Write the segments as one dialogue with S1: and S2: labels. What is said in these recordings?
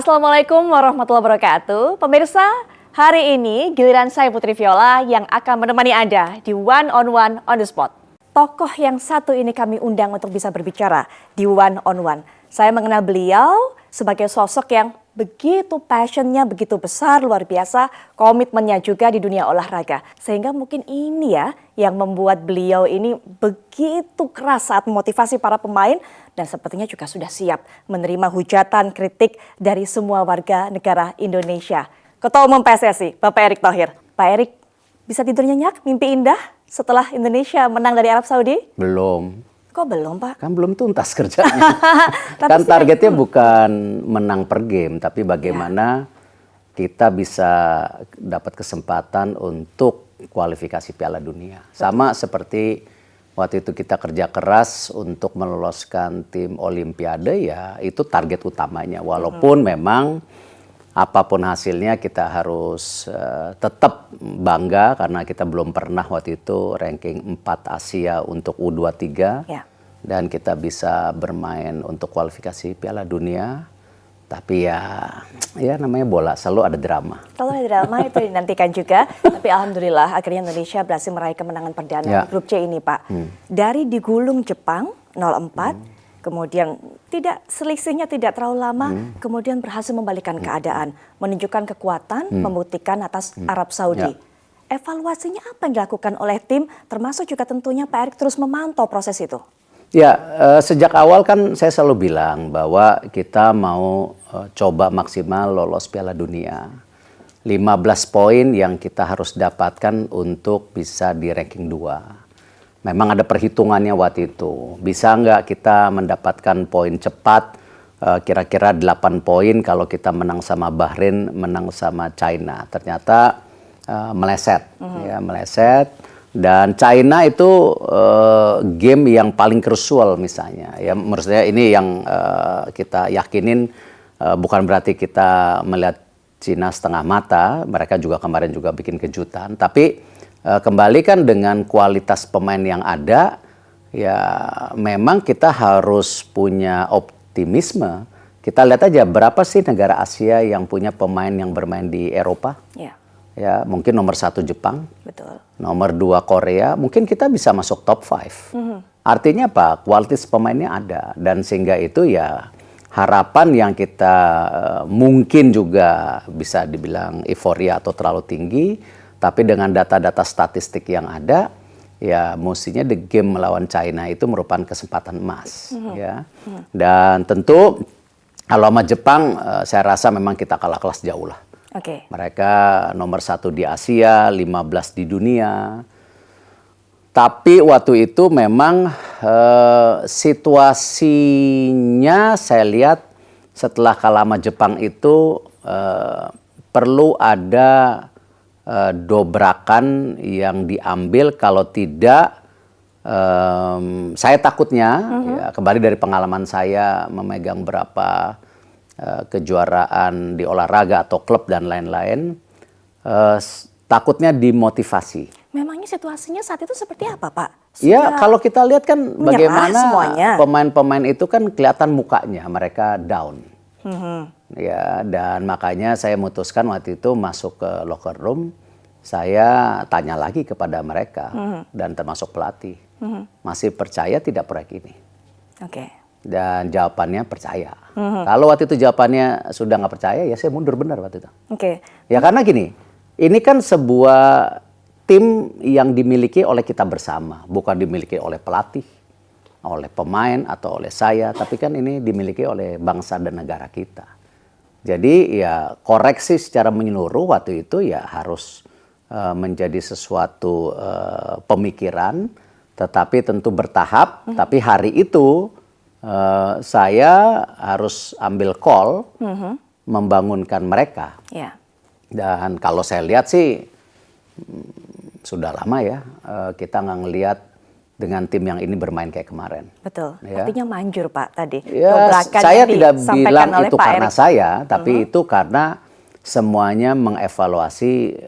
S1: Assalamualaikum warahmatullahi wabarakatuh. Pemirsa, hari ini giliran saya Putri Viola yang akan menemani Anda di One on One on the Spot. Tokoh yang satu ini kami undang untuk bisa berbicara di One on One. Saya mengenal beliau sebagai sosok yang begitu passionnya, begitu besar, luar biasa, komitmennya juga di dunia olahraga. Sehingga mungkin ini ya yang membuat beliau ini begitu keras saat memotivasi para pemain dan sepertinya juga sudah siap menerima hujatan kritik dari semua warga negara Indonesia. Ketua Umum PSSI, Bapak Erick Thohir. Pak Erick, bisa tidur nyenyak, mimpi indah setelah Indonesia menang dari Arab Saudi?
S2: Belum.
S1: Kok belum, Pak?
S2: Kan belum tuntas kerjanya. Kan targetnya bukan menang per game, tapi bagaimana kita bisa dapat kesempatan untuk kualifikasi Piala Dunia. Sama seperti waktu itu kita kerja keras untuk meloloskan tim Olimpiade, ya itu target utamanya. Walaupun memang apapun hasilnya kita harus tetap bangga karena kita belum pernah waktu itu ranking 4 Asia untuk U23.
S1: Ya.
S2: Dan kita bisa bermain untuk kualifikasi Piala Dunia. Tapi ya namanya bola, selalu ada drama.
S1: Selalu ada drama, itu dinantikan juga. Tapi alhamdulillah akhirnya Indonesia berhasil meraih kemenangan perdana di grup C ini, Pak. Dari digulung Jepang 0-4, kemudian selisihnya tidak terlalu lama, kemudian berhasil membalikan keadaan, menunjukkan kekuatan, membuktikan atas Arab Saudi. Evaluasinya apa yang dilakukan oleh tim, termasuk juga tentunya Pak Erick terus memantau proses itu?
S2: Ya, sejak awal kan saya selalu bilang bahwa kita mau coba maksimal lolos Piala Dunia. 15 poin yang kita harus dapatkan untuk bisa di ranking 2. Memang ada perhitungannya waktu itu. Bisa nggak kita mendapatkan poin cepat, kira-kira 8 poin kalau kita menang sama Bahrain, menang sama China. Ternyata meleset, ya meleset. Dan China itu game yang paling krusial misalnya. Ya, menurut saya ini yang kita yakinin, bukan berarti kita melihat China setengah mata. Mereka juga kemarin juga bikin kejutan. Tapi kembali kan dengan kualitas pemain yang ada, ya memang kita harus punya optimisme. Kita lihat aja berapa sih negara Asia yang punya pemain yang bermain di Eropa. Ya, mungkin nomor 1 Jepang,
S1: betul.
S2: Nomor 2 Korea, mungkin kita bisa masuk top 5. Artinya apa? Kualitas pemainnya ada, dan sehingga itu ya harapan yang kita mungkin juga bisa dibilang euforia atau terlalu tinggi, tapi dengan data-data statistik yang ada, ya mestinya the game melawan China itu merupakan kesempatan emas. Ya. Dan tentu kalau sama Jepang, saya rasa memang kita kalah kelas jauh lah. Mereka nomor 1 di Asia, 15 di dunia. Tapi waktu itu memang situasinya saya lihat setelah kalah sama Jepang itu perlu ada dobrakan yang diambil, kalau tidak saya takutnya ya, kembali dari pengalaman saya memegang berapa kejuaraan di olahraga atau klub dan lain-lain, takutnya dimotivasi.
S1: Memangnya situasinya saat itu seperti apa, Pak?
S2: Ya, kalau kita lihat kan bagaimana pemain-pemain itu kan kelihatan mukanya mereka down. Ya, dan makanya saya memutuskan waktu itu masuk ke locker room, saya tanya lagi kepada mereka dan termasuk pelatih, masih percaya tidak proyek ini? Dan jawabannya percaya. Kalau waktu itu jawabannya sudah nggak percaya, ya saya mundur benar waktu itu. Ya karena gini, ini kan sebuah tim yang dimiliki oleh kita bersama, bukan dimiliki oleh pelatih, oleh pemain atau oleh saya, tapi kan ini dimiliki oleh bangsa dan negara kita. Jadi ya koreksi secara menyeluruh waktu itu ya harus menjadi sesuatu pemikiran, tetapi tentu bertahap. Tapi hari itu saya harus ambil call membangunkan mereka. Dan kalau saya lihat sih sudah lama ya kita nggak ngelihat dengan tim yang ini bermain kayak kemarin.
S1: Betul. Ya. Artinya manjur, Pak, tadi.
S2: Ya, saya tidak bilang itu karena saya, tapi itu karena semuanya mengevaluasi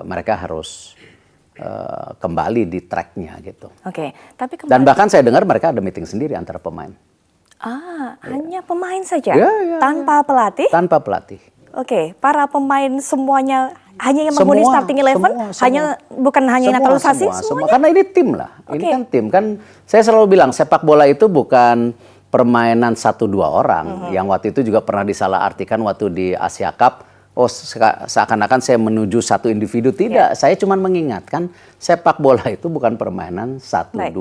S2: mereka harus kembali di tracknya gitu.
S1: Tapi
S2: dan bahkan saya dengar mereka ada meeting sendiri antara pemain.
S1: Hanya pemain saja?
S2: Ya, ya,
S1: tanpa pelatih?
S2: Tanpa pelatih.
S1: Oke, para pemain semuanya hanya yang menghuni starting 11? Bukan hanya naturalisasi?
S2: Semua. Karena ini tim lah. Ini kan tim. Kan saya selalu bilang sepak bola itu bukan permainan 1-2 orang. Yang waktu itu juga pernah disalahartikan waktu di Asia Cup. Oh, seakan-akan saya menuju satu individu. Tidak, saya cuma mengingatkan sepak bola itu bukan permainan 1-2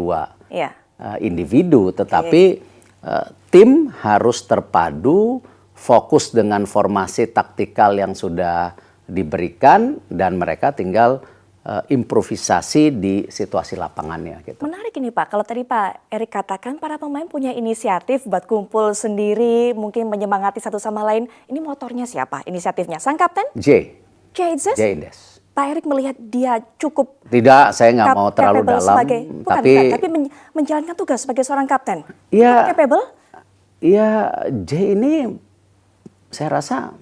S2: individu. Tetapi tim harus terpadu, fokus dengan formasi taktikal yang sudah diberikan, dan mereka tinggal improvisasi di situasi lapangannya. Gitu.
S1: Menarik ini Pak, kalau tadi Pak Erik katakan para pemain punya inisiatif buat kumpul sendiri, mungkin menyemangati satu sama lain. Ini motornya siapa inisiatifnya? Sang kapten?
S2: J.
S1: Indes. Pak Erik melihat dia cukup...
S2: Tidak, saya nggak mau terlalu dalam.
S1: Tapi menjalankan tugas sebagai seorang kapten.
S2: Ya,
S1: capable?
S2: Ya, J ini saya rasa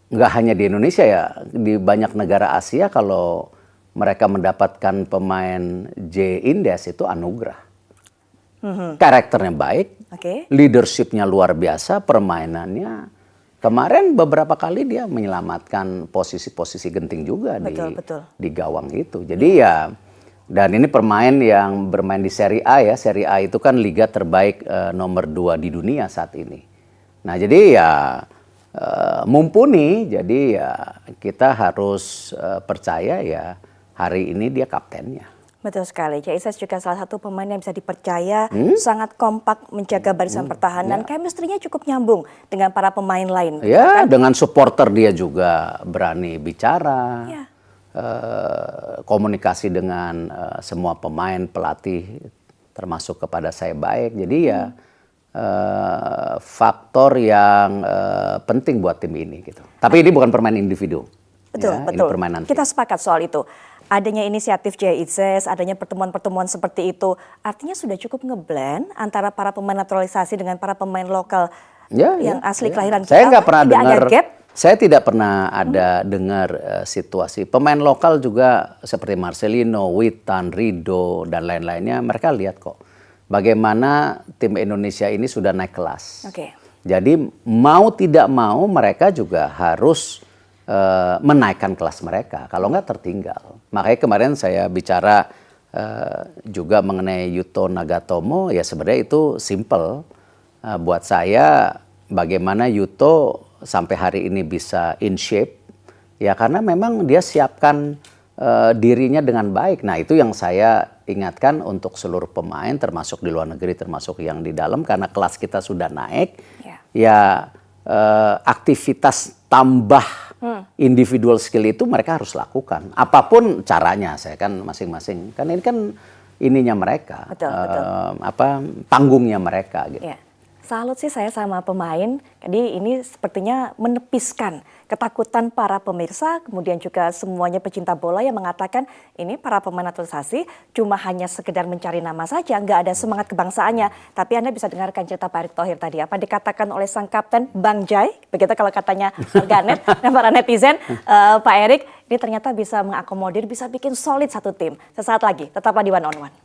S2: nggak hanya di Indonesia ya, di banyak negara Asia kalau mereka mendapatkan pemain J Indes itu anugerah. Karakternya baik, leadershipnya luar biasa, permainannya. Kemarin beberapa kali dia menyelamatkan posisi-posisi genting juga di gawang itu. Jadi ya, dan ini pemain yang bermain di Serie A ya. Serie A itu kan liga terbaik nomor 2 di dunia saat ini. Nah jadi ya mumpuni, jadi ya kita harus percaya ya hari ini dia kaptennya.
S1: Betul sekali, J Ises juga salah satu pemain yang bisa dipercaya, sangat kompak menjaga barisan pertahanan, chemistry-nya cukup nyambung dengan para pemain lain.
S2: Ya, kan? Dengan supporter dia juga berani bicara, komunikasi dengan semua pemain, pelatih, termasuk kepada saya baik. Jadi ya faktor yang penting buat tim ini gitu. Tapi ini bukan permainan individu.
S1: Betul.
S2: Ini permainan tim.
S1: Kita sepakat soal itu. Adanya inisiatif J Ises, adanya pertemuan-pertemuan seperti itu, artinya sudah cukup ngeblend antara para pemain naturalisasi dengan para pemain lokal yang asli kelahiran kita.
S2: Saya nggak pernah dengar. Saya tidak pernah ada dengar situasi pemain lokal juga seperti Marcelino, Witan, Rido dan lain-lainnya. Mereka lihat kok bagaimana tim Indonesia ini sudah naik kelas. Jadi mau tidak mau mereka juga harus menaikkan kelas mereka, kalau nggak tertinggal. Makanya kemarin saya bicara juga mengenai Yuto Nagatomo, ya sebenarnya itu simple. Buat saya bagaimana Yuto sampai hari ini bisa in shape, ya karena memang dia siapkan dirinya dengan baik. Nah itu yang saya ingatkan untuk seluruh pemain, termasuk di luar negeri, termasuk yang di dalam, karena kelas kita sudah naik, ya aktivitas tambah individual skill itu mereka harus lakukan. Apapun caranya, saya kan masing-masing. Kan ini kan ininya mereka, panggungnya mereka. Gitu.
S1: Salut sih saya sama pemain. Jadi ini sepertinya menepiskan ketakutan para pemirsa, kemudian juga semuanya pecinta bola yang mengatakan ini para pemain naturalisasi cuma hanya sekedar mencari nama saja, nggak ada semangat kebangsaannya. Tapi Anda bisa dengarkan cerita Pak Erick Thohir tadi, apa dikatakan oleh sang kapten Bang Jai, begitu kalau katanya warganet dan para netizen, Pak Erick ini ternyata bisa mengakomodir, bisa bikin solid satu tim. Sesaat lagi, tetaplah di One on One.